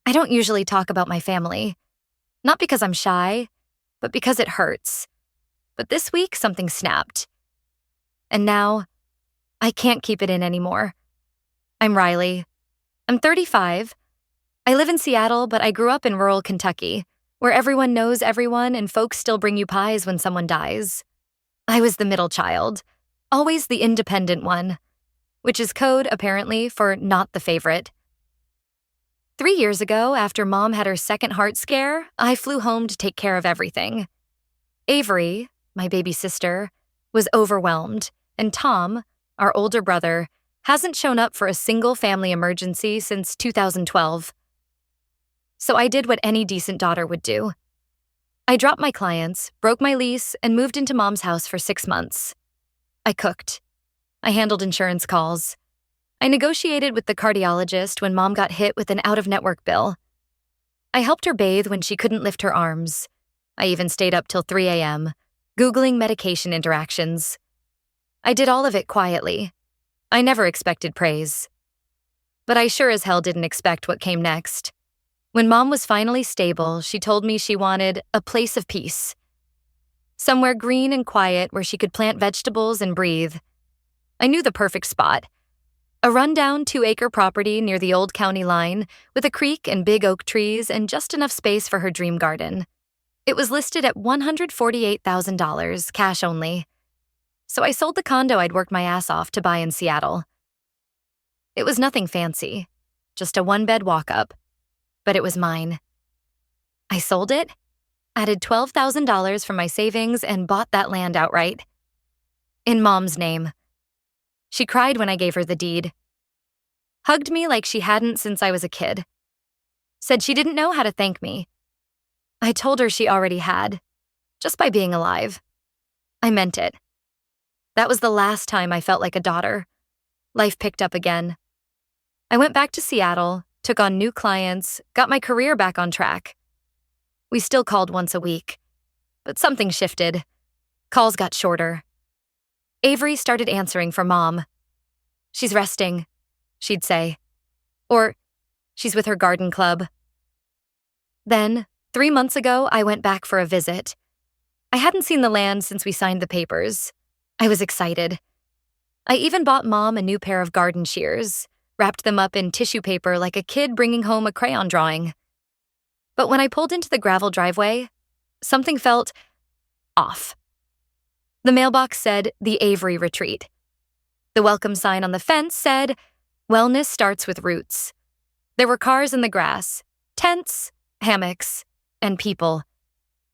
I don't usually talk about my family. Not because I'm shy, but because it hurts. But this week, something snapped. And now, I can't keep it in anymore. I'm Riley. I'm 35. I live in Seattle, but I grew up in rural Kentucky, where everyone knows everyone and folks still bring you pies when someone dies. I was the middle child, always the independent one, which is code, apparently, for not the favorite. 3 years ago, after Mom had her second heart scare, I flew home to take care of everything. Avery, my baby sister, was overwhelmed, and Tom, our older brother, hasn't shown up for a single family emergency since 2012. So I did what any decent daughter would do. I dropped my clients, broke my lease, and moved into Mom's house for 6 months. I cooked. I handled insurance calls. I negotiated with the cardiologist when Mom got hit with an out-of-network bill. I helped her bathe when she couldn't lift her arms. I even stayed up till 3 a.m., Googling medication interactions. I did all of it quietly. I never expected praise. But I sure as hell didn't expect what came next. When Mom was finally stable, she told me she wanted a place of peace. Somewhere green and quiet where she could plant vegetables and breathe. I knew the perfect spot. A rundown 2-acre property near the old county line with a creek and big oak trees and just enough space for her dream garden. It was listed at $148,000, cash only. So I sold the condo I'd worked my ass off to buy in Seattle. It was nothing fancy, just a 1-bed walk-up, but it was mine. I sold it, added $12,000 from my savings, and bought that land outright. In Mom's name. She cried when I gave her the deed. Hugged me like she hadn't since I was a kid. Said she didn't know how to thank me. I told her she already had, just by being alive. I meant it. That was the last time I felt like a daughter. Life picked up again. I went back to Seattle, took on new clients, got my career back on track. We still called once a week, but something shifted. Calls got shorter. Avery started answering for Mom. "She's resting," she'd say. Or, "She's with her garden club." Then, 3 months ago, I went back for a visit. I hadn't seen the land since we signed the papers. I was excited. I even bought Mom a new pair of garden shears, wrapped them up in tissue paper like a kid bringing home a crayon drawing. But when I pulled into the gravel driveway, something felt off. The mailbox said, "The Avery Retreat." The welcome sign on the fence said, "Wellness starts with roots." There were cars in the grass, tents, hammocks, and people.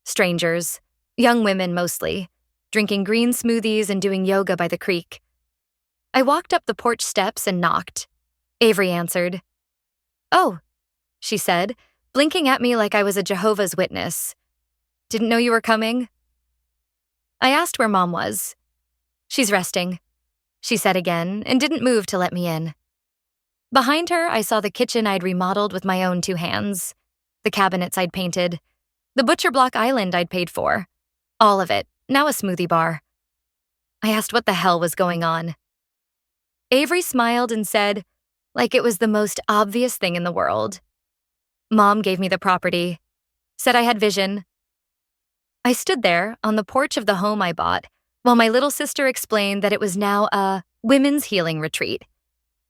Strangers, young women mostly, drinking green smoothies and doing yoga by the creek. I walked up the porch steps and knocked. Avery answered. "Oh," she said, blinking at me like I was a Jehovah's Witness. "Didn't know you were coming?" I asked where Mom was. "She's resting," she said again, and didn't move to let me in. Behind her, I saw the kitchen I'd remodeled with my own 2 hands, the cabinets I'd painted, the butcher block island I'd paid for. All of it, now a smoothie bar. I asked what the hell was going on. Avery smiled and said, like it was the most obvious thing in the world. Mom gave me the property, said I had vision. I stood there on the porch of the home I bought while my little sister explained that it was now a women's healing retreat,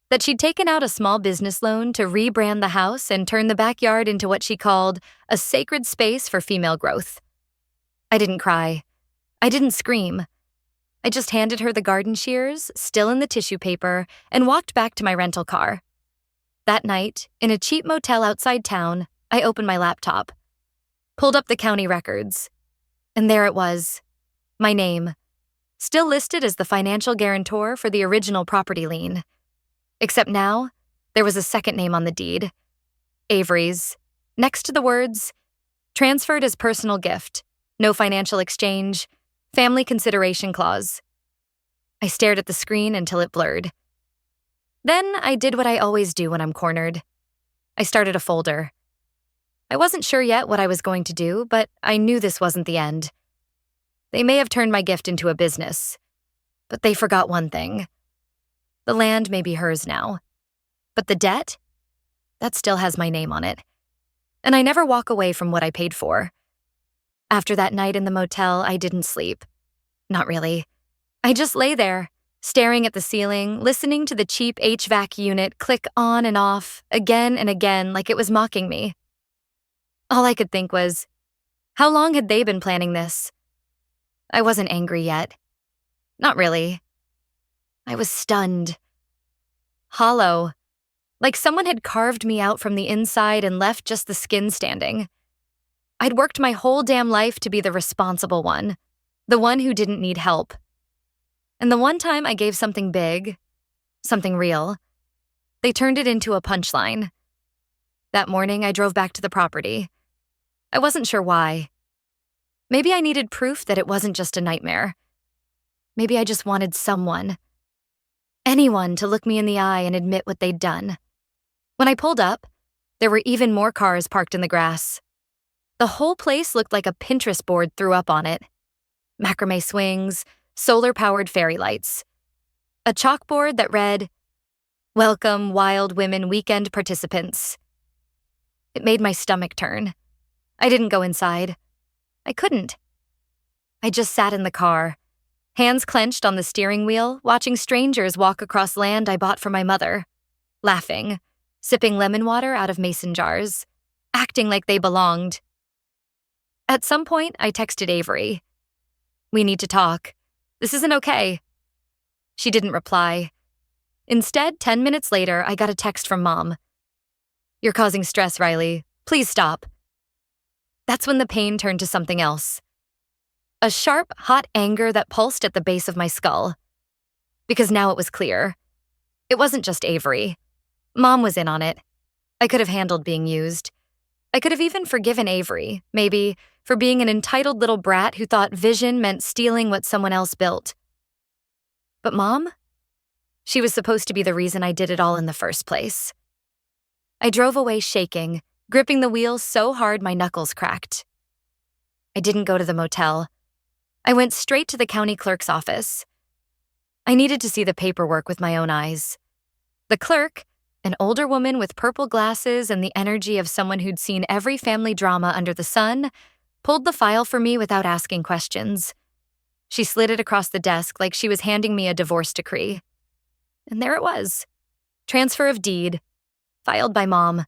that she'd taken out a small business loan to rebrand the house and turn the backyard into what she called a sacred space for female growth. I didn't cry. I didn't scream. I just handed her the garden shears, still in the tissue paper, and walked back to my rental car. That night, in a cheap motel outside town, I opened my laptop, pulled up the county records, and there it was, my name, still listed as the financial guarantor for the original property lien. Except now, there was a second name on the deed, Avery's, next to the words, "Transferred as personal gift, no financial exchange, family consideration clause." I stared at the screen until it blurred. Then I did what I always do when I'm cornered. I started a folder. I wasn't sure yet what I was going to do, but I knew this wasn't the end. They may have turned my gift into a business, but they forgot one thing. The land may be hers now, but the debt? That still has my name on it. And I never walk away from what I paid for. After that night in the motel, I didn't sleep. Not really. I just lay there, staring at the ceiling, listening to the cheap HVAC unit click on and off again and again like it was mocking me. All I could think was, how long had they been planning this? I wasn't angry yet. Not really. I was stunned. Hollow. Like someone had carved me out from the inside and left just the skin standing. I'd worked my whole damn life to be the responsible one, the one who didn't need help. And the one time I gave something big, something real, they turned it into a punchline. That morning, I drove back to the property. I wasn't sure why. Maybe I needed proof that it wasn't just a nightmare. Maybe I just wanted someone, anyone, to look me in the eye and admit what they'd done. When I pulled up, there were even more cars parked in the grass. The whole place looked like a Pinterest board threw up on it. Macrame swings, solar-powered fairy lights. A chalkboard that read, "Welcome, Wild Women Weekend Participants." It made my stomach turn. I didn't go inside. I couldn't. I just sat in the car, hands clenched on the steering wheel, watching strangers walk across land I bought for my mother, laughing, sipping lemon water out of mason jars, acting like they belonged. At some point, I texted Avery. "We need to talk. This isn't okay." She didn't reply. Instead, 10 minutes later, I got a text from Mom. "You're causing stress, Riley. Please stop." That's when the pain turned to something else. A sharp, hot anger that pulsed at the base of my skull. Because now it was clear. It wasn't just Avery. Mom was in on it. I could have handled being used. I could have even forgiven Avery, maybe, for being an entitled little brat who thought vision meant stealing what someone else built. But Mom? She was supposed to be the reason I did it all in the first place. I drove away shaking, gripping the wheel so hard my knuckles cracked. I didn't go to the motel. I went straight to the county clerk's office. I needed to see the paperwork with my own eyes. The clerk, an older woman with purple glasses and the energy of someone who'd seen every family drama under the sun, pulled the file for me without asking questions. She slid it across the desk like she was handing me a divorce decree. And there it was. Transfer of deed. Filed by Mom.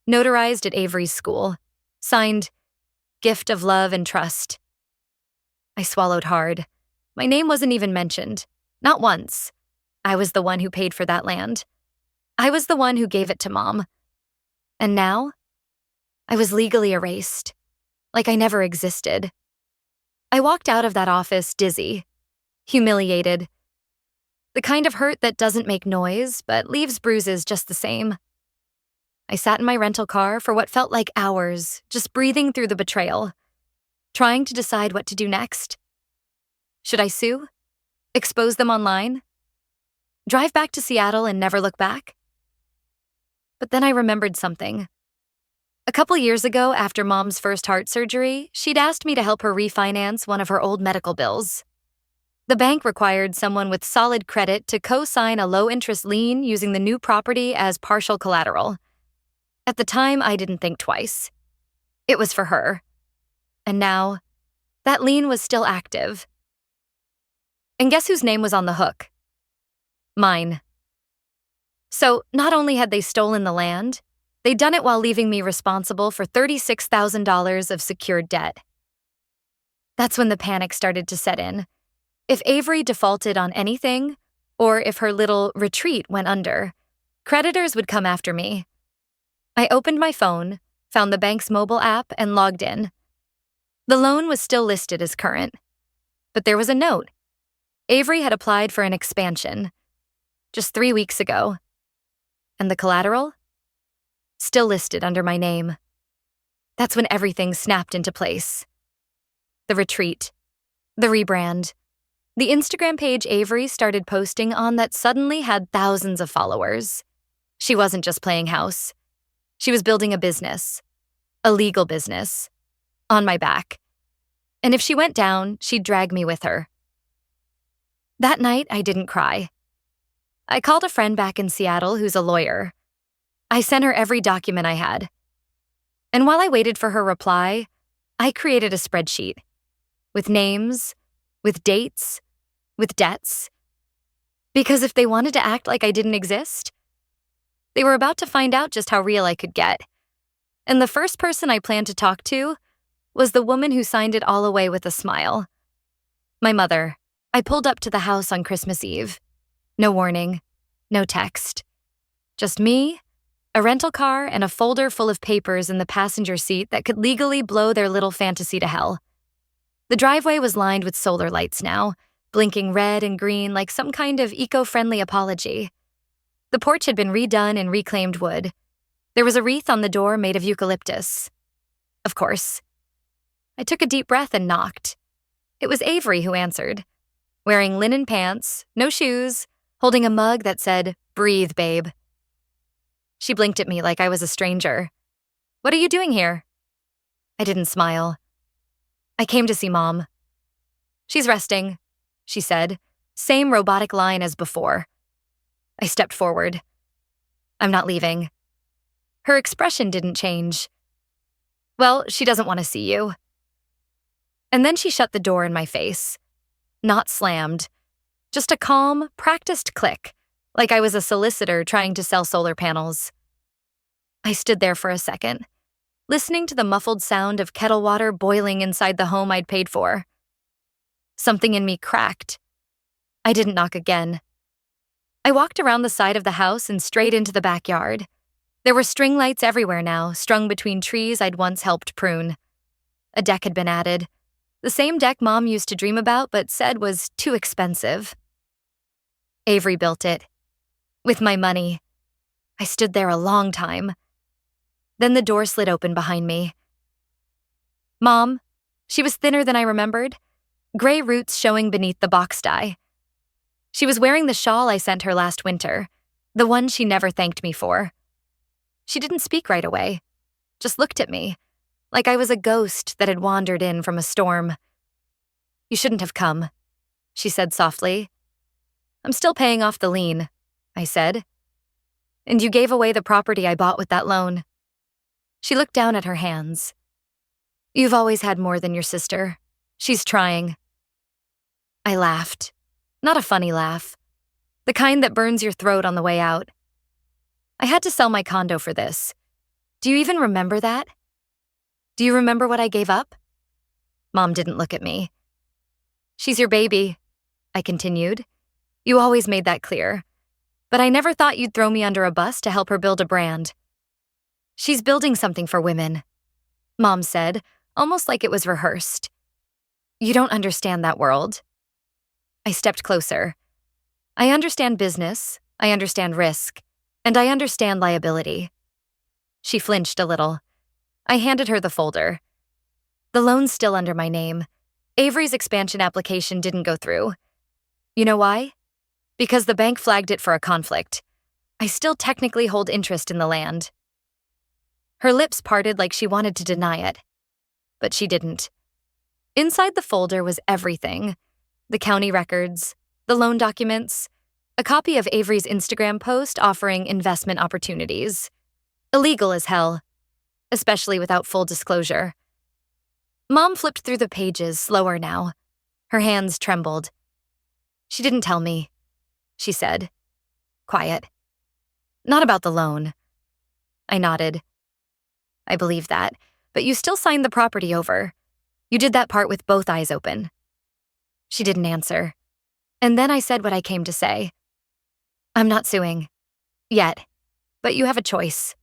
Notarized at Avery's school. Signed, Gift of Love and Trust. I swallowed hard. My name wasn't even mentioned. Not once. I was the one who paid for that land. I was the one who gave it to Mom. And now, I was legally erased. Like I never existed. I walked out of that office dizzy, humiliated. The kind of hurt that doesn't make noise, but leaves bruises just the same. I sat in my rental car for what felt like hours, just breathing through the betrayal, trying to decide what to do next. Should I sue? Expose them online? Drive back to Seattle and never look back? But then I remembered something. A couple years ago, after Mom's first heart surgery, she'd asked me to help her refinance one of her old medical bills. The bank required someone with solid credit to co-sign a low-interest lien using the new property as partial collateral. At the time, I didn't think twice. It was for her. And now, that lien was still active. And guess whose name was on the hook? Mine. So, not only had they stolen the land, they'd done it while leaving me responsible for $36,000 of secured debt. That's when the panic started to set in. If Avery defaulted on anything, or if her little retreat went under, creditors would come after me. I opened my phone, found the bank's mobile app, and logged in. The loan was still listed as current. But there was a note. Avery had applied for an expansion just 3 weeks ago. And the collateral? Still listed under my name. That's when everything snapped into place. The retreat. The rebrand. The Instagram page Avery started posting on that suddenly had thousands of followers. She wasn't just playing house. She was building a business. A legal business. On my back. And if she went down, she'd drag me with her. That night, I didn't cry. I called a friend back in Seattle who's a lawyer. I sent her every document I had. And while I waited for her reply, I created a spreadsheet with names, with dates, with debts. Because if they wanted to act like I didn't exist, they were about to find out just how real I could get. And the first person I planned to talk to was the woman who signed it all away with a smile. My mother. I pulled up to the house on Christmas Eve. No warning, no text. Just me, a rental car, and a folder full of papers in the passenger seat that could legally blow their little fantasy to hell. The driveway was lined with solar lights now, blinking red and green like some kind of eco-friendly apology. The porch had been redone in reclaimed wood. There was a wreath on the door made of eucalyptus. Of course. I took a deep breath and knocked. It was Avery who answered, wearing linen pants, no shoes, holding a mug that said, "Breathe, babe." She blinked at me like I was a stranger. "What are you doing here?" I didn't smile. "I came to see Mom." "She's resting," she said, same robotic line as before. I stepped forward. "I'm not leaving." Her expression didn't change. "Well, she doesn't want to see you." And then she shut the door in my face. Not slammed. Just a calm, practiced click, like I was a solicitor trying to sell solar panels. I stood there for a second, listening to the muffled sound of kettle water boiling inside the home I'd paid for. Something in me cracked. I didn't knock again. I walked around the side of the house and straight into the backyard. There were string lights everywhere now, strung between trees I'd once helped prune. A deck had been added. The same deck Mom used to dream about but said was too expensive. Avery built it. With my money. I stood there a long time. Then the door slid open behind me. Mom. She was thinner than I remembered, gray roots showing beneath the box dye. She was wearing the shawl I sent her last winter, the one she never thanked me for. She didn't speak right away, just looked at me, like I was a ghost that had wandered in from a storm. "You shouldn't have come," she said softly. "I'm still paying off the lien," I said. "And you gave away the property I bought with that loan." She looked down at her hands. "You've always had more than your sister. She's trying." I laughed. Not a funny laugh. The kind that burns your throat on the way out. I had to sell my condo for this. Do you even remember that? Do you remember what I gave up? Mom didn't look at me. "She's your baby," I continued. "You always made that clear. But I never thought you'd throw me under a bus to help her build a brand." "She's building something for women," Mom said, almost like it was rehearsed. "You don't understand that world." I stepped closer. "I understand business, I understand risk, and I understand liability." She flinched a little. I handed her the folder. "The loan's still under my name. Avery's expansion application didn't go through. You know why? Because the bank flagged it for a conflict. I still technically hold interest in the land." Her lips parted like she wanted to deny it. But she didn't. Inside the folder was everything. The county records, the loan documents, a copy of Avery's Instagram post offering investment opportunities. Illegal as hell, especially without full disclosure. Mom flipped through the pages slower now. Her hands trembled. "She didn't tell me," she said. Quiet. "Not about the loan." I nodded. "I believe that, but you still signed the property over. You did that part with both eyes open." She didn't answer. And then I said what I came to say. "I'm not suing. Yet. But you have a choice."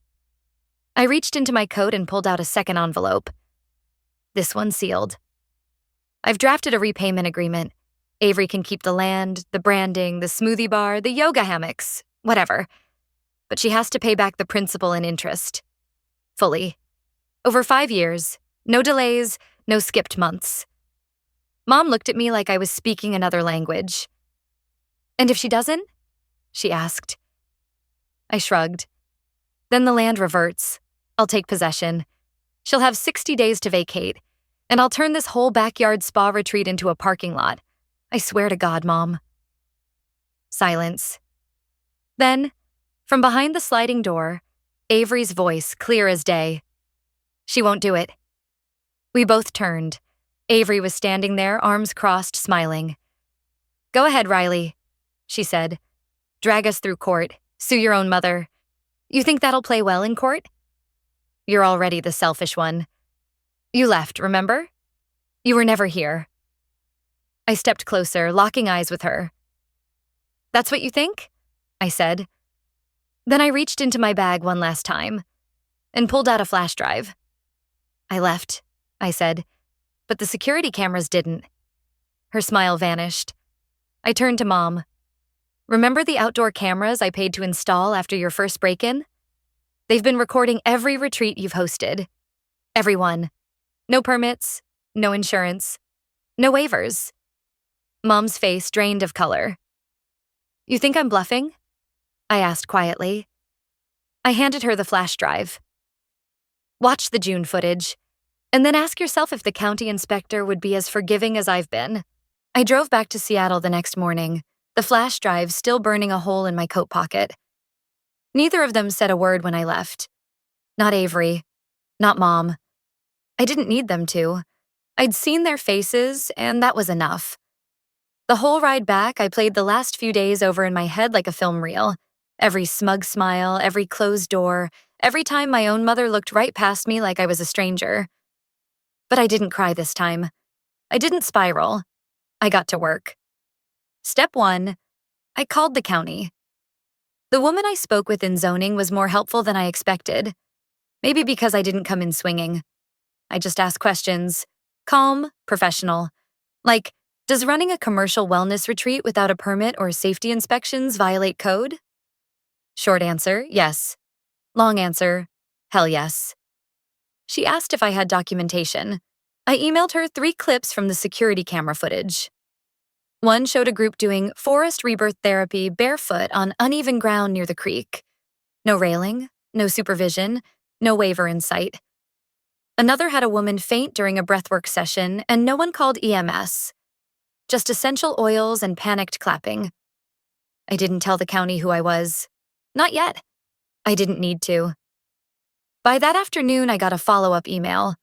I reached into my coat and pulled out a second envelope. This one sealed. "I've drafted a repayment agreement. Avery can keep the land, the branding, the smoothie bar, the yoga hammocks, whatever. But she has to pay back the principal and interest. Fully. Over 5 years. No delays, no skipped months." Mom looked at me like I was speaking another language. "And if she doesn't?" she asked. I shrugged. "Then the land reverts. I'll take possession. She'll have 60 days to vacate, and I'll turn this whole backyard spa retreat into a parking lot. I swear to God, Mom." Silence. Then, from behind the sliding door, Avery's voice clear as day. She won't do it. We both turned. Avery was standing there, arms crossed, smiling. Go ahead, Riley, she said. Drag us through court. Sue your own mother. You think that'll play well in court? You're already the selfish one. You left, remember? You were never here. I stepped closer, locking eyes with her. That's what you think? I said. Then I reached into my bag one last time and pulled out a flash drive. I left, I said, but the security cameras didn't. Her smile vanished. I turned to Mom. Remember the outdoor cameras I paid to install after your first break-in? They've been recording every retreat you've hosted. Everyone. No permits, no insurance, no waivers. Mom's face drained of color. You think I'm bluffing? I asked quietly. I handed her the flash drive. Watch the June footage, and then ask yourself if the county inspector would be as forgiving as I've been. I drove back to Seattle the next morning, the flash drive still burning a hole in my coat pocket. Neither of them said a word when I left. Not Avery, not Mom. I didn't need them to. I'd seen their faces, and that was enough. The whole ride back, I played the last few days over in my head like a film reel. Every smug smile, every closed door, every time my own mother looked right past me like I was a stranger. But I didn't cry this time. I didn't spiral. I got to work. Step 1, I called the county. The woman I spoke with in zoning was more helpful than I expected. Maybe because I didn't come in swinging. I just asked questions. Calm, professional. Like, does running a commercial wellness retreat without a permit or safety inspections violate code? Short answer, yes. Long answer, hell yes. She asked if I had documentation. I emailed her 3 clips from the security camera footage. One showed a group doing forest rebirth therapy barefoot on uneven ground near the creek. No railing, no supervision, no waiver in sight. Another had a woman faint during a breathwork session, and no one called EMS. Just essential oils and panicked clapping. I didn't tell the county who I was. Not yet. I didn't need to. By that afternoon, I got a follow-up email.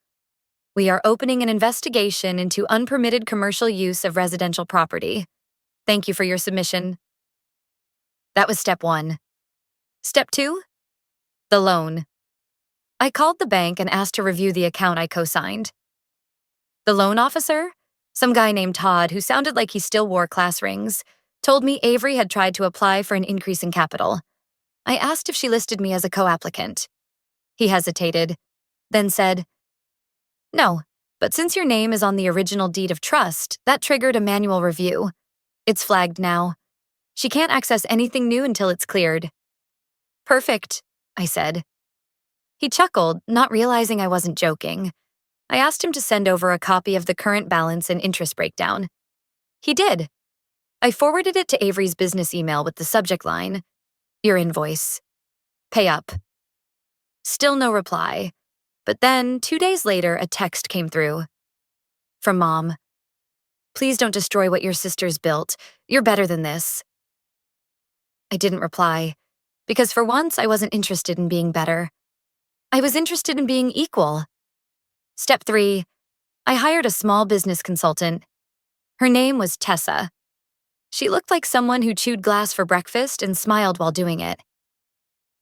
We are opening an investigation into unpermitted commercial use of residential property. Thank you for your submission. That was step 1. Step 2? The loan. I called the bank and asked to review the account I co-signed. The loan officer, some guy named Todd who sounded like he still wore class rings, told me Avery had tried to apply for an increase in capital. I asked if she listed me as a co-applicant. He hesitated, then said, No, but since your name is on the original deed of trust, that triggered a manual review. It's flagged now. She can't access anything new until it's cleared. Perfect, I said. He chuckled, not realizing I wasn't joking. I asked him to send over a copy of the current balance and interest breakdown. He did. I forwarded it to Avery's business email with the subject line, Your invoice. Pay up. Still no reply. But then, 2 days later, a text came through. From Mom. Please don't destroy what your sister's built. You're better than this. I didn't reply, because for once I wasn't interested in being better. I was interested in being equal. Step 3, I hired a small business consultant. Her name was Tessa. She looked like someone who chewed glass for breakfast and smiled while doing it.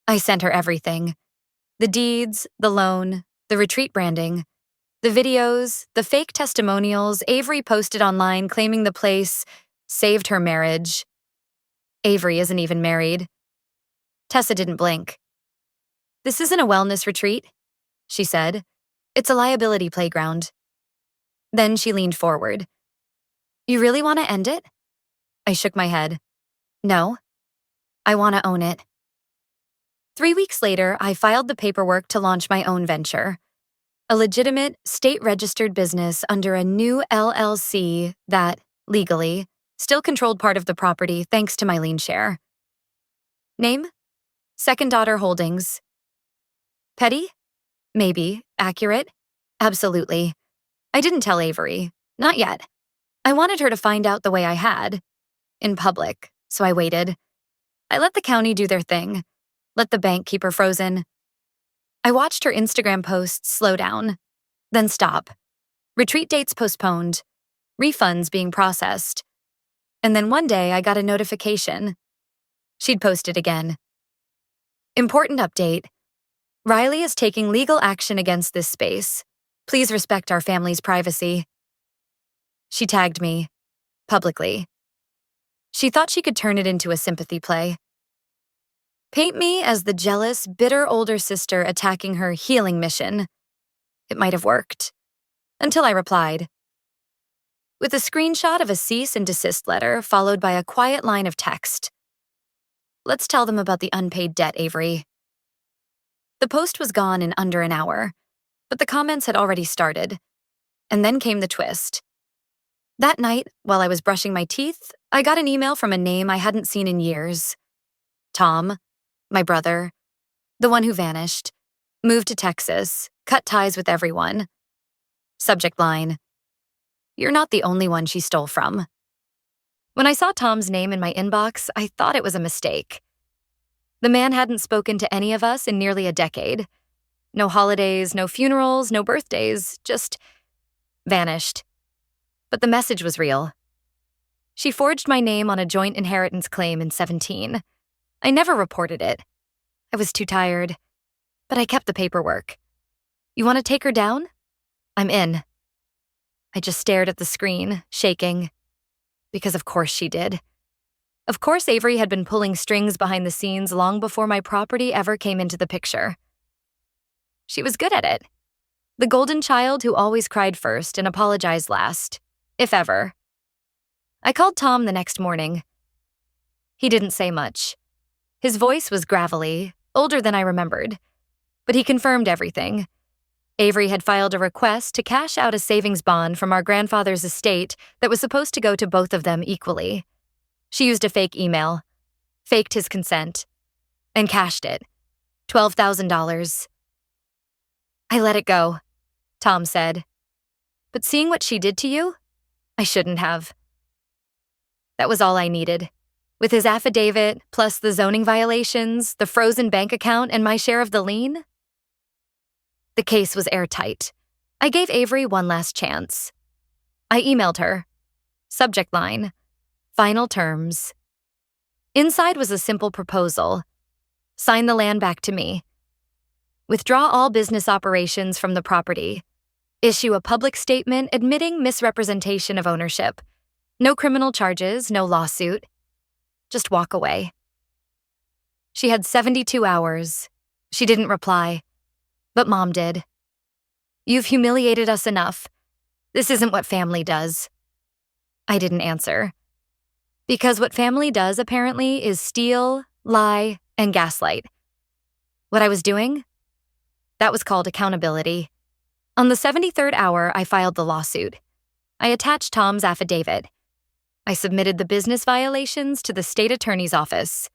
I sent her everything. The deeds, the loan, the retreat branding, the videos, the fake testimonials Avery posted online claiming the place saved her marriage. Avery isn't even married. Tessa didn't blink. This isn't a wellness retreat, she said. It's a liability playground. Then she leaned forward. You really want to end it? I shook my head. No. I want to own it. 3 weeks later, I filed the paperwork to launch my own venture. A legitimate, state-registered business under a new LLC that, legally, still controlled part of the property thanks to my lien share. Name? Second Daughter Holdings. Petty? Maybe. Accurate? Absolutely. I didn't tell Avery. Not yet. I wanted her to find out the way I had. In public, so I waited. I let the county do their thing. Let the bank keep her frozen. I watched her Instagram posts slow down, then stop. Retreat dates postponed, refunds being processed. And then one day I got a notification. She'd posted again. Important update. Riley is taking legal action against this space. Please respect our family's privacy. She tagged me, publicly. She thought she could turn it into a sympathy play. Paint me as the jealous, bitter older sister attacking her healing mission. It might have worked. Until I replied. With a screenshot of a cease and desist letter followed by a quiet line of text. Let's tell them about the unpaid debt, Avery. The post was gone in under an hour, but the comments had already started. And then came the twist. That night, while I was brushing my teeth, I got an email from a name I hadn't seen in years. Tom, my brother, the one who vanished, moved to Texas, cut ties with everyone. Subject line, you're not the only one she stole from. When I saw Tom's name in my inbox, I thought it was a mistake. The man hadn't spoken to any of us in nearly a decade. No holidays, no funerals, no birthdays, just vanished. But the message was real. She forged my name on a joint inheritance claim in 17. I never reported it. I was too tired. But I kept the paperwork. You want to take her down? I'm in. I just stared at the screen, shaking. Because of course she did. Of course Avery had been pulling strings behind the scenes long before my property ever came into the picture. She was good at it. The golden child who always cried first and apologized last, if ever. I called Tom the next morning. He didn't say much. His voice was gravelly, older than I remembered. But he confirmed everything. Avery had filed a request to cash out a savings bond from our grandfather's estate that was supposed to go to both of them equally. She used a fake email, faked his consent, and cashed it. $12,000. I let it go, Tom said. But seeing what she did to you, I shouldn't have. That was all I needed. With his affidavit, plus the zoning violations, the frozen bank account, and my share of the lien. The case was airtight. I gave Avery one last chance. I emailed her. Subject line, final terms. Inside was a simple proposal. Sign the land back to me. Withdraw all business operations from the property. Issue a public statement admitting misrepresentation of ownership. No criminal charges, no lawsuit. Just walk away. She had 72 hours. She didn't reply. But Mom did. You've humiliated us enough. This isn't what family does. I didn't answer. Because what family does, apparently, is steal, lie, and gaslight. What I was doing? That was called accountability. On the 73rd hour, I filed the lawsuit. I attached Tom's affidavit. I submitted the business violations to the state attorney's office.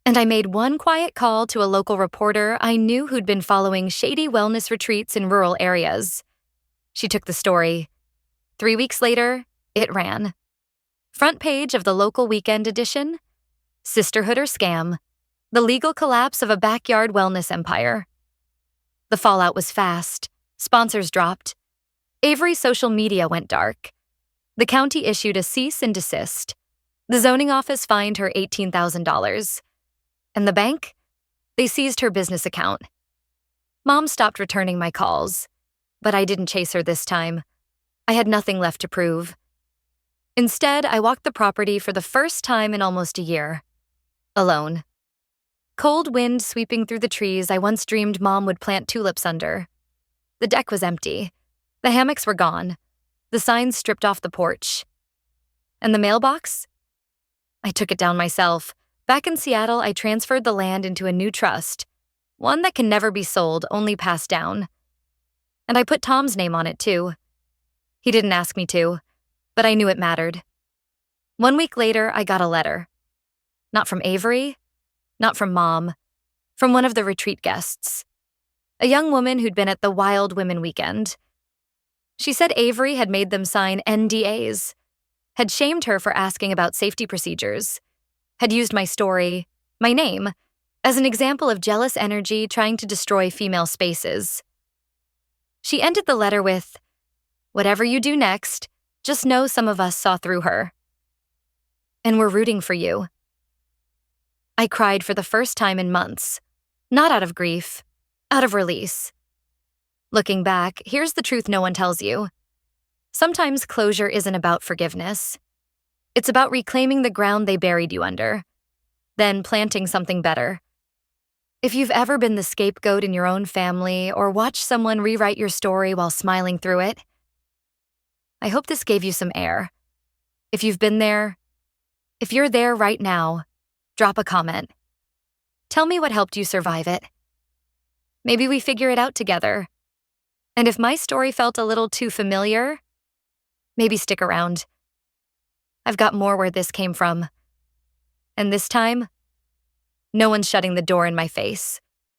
And I made one quiet call to a local reporter I knew who'd been following shady wellness retreats in rural areas. She took the story. 3 weeks later, it ran. Front page of the local weekend edition. Sisterhood or scam. The legal collapse of a backyard wellness empire. The fallout was fast. Sponsors dropped. Avery's social media went dark. The county issued a cease and desist. The zoning office fined her $18,000. And the bank? They seized her business account. Mom stopped returning my calls, but I didn't chase her this time. I had nothing left to prove. Instead, I walked the property for the first time in almost a year. Alone. Cold wind sweeping through the trees I once dreamed Mom would plant tulips under. The deck was empty. The hammocks were gone. The signs stripped off the porch. And the mailbox? I took it down myself. Back in Seattle, I transferred the land into a new trust, one that can never be sold, only passed down. And I put Tom's name on it, too. He didn't ask me to, but I knew it mattered. 1 week later, I got a letter. Not from Avery, not from Mom, from one of the retreat guests. A young woman who'd been at the Wild Women Weekend. She said Avery had made them sign NDAs, had shamed her for asking about safety procedures, had used my story, my name, as an example of jealous energy trying to destroy female spaces. She ended the letter with, "Whatever you do next, just know some of us saw through her. And we're rooting for you." I cried for the first time in months, not out of grief, out of release. Looking back, here's the truth no one tells you. Sometimes closure isn't about forgiveness. It's about reclaiming the ground they buried you under, then planting something better. If you've ever been the scapegoat in your own family or watched someone rewrite your story while smiling through it, I hope this gave you some air. If you've been there, if you're there right now, drop a comment. Tell me what helped you survive it. Maybe we figure it out together. And if my story felt a little too familiar, maybe stick around. I've got more where this came from. And this time, no one's shutting the door in my face.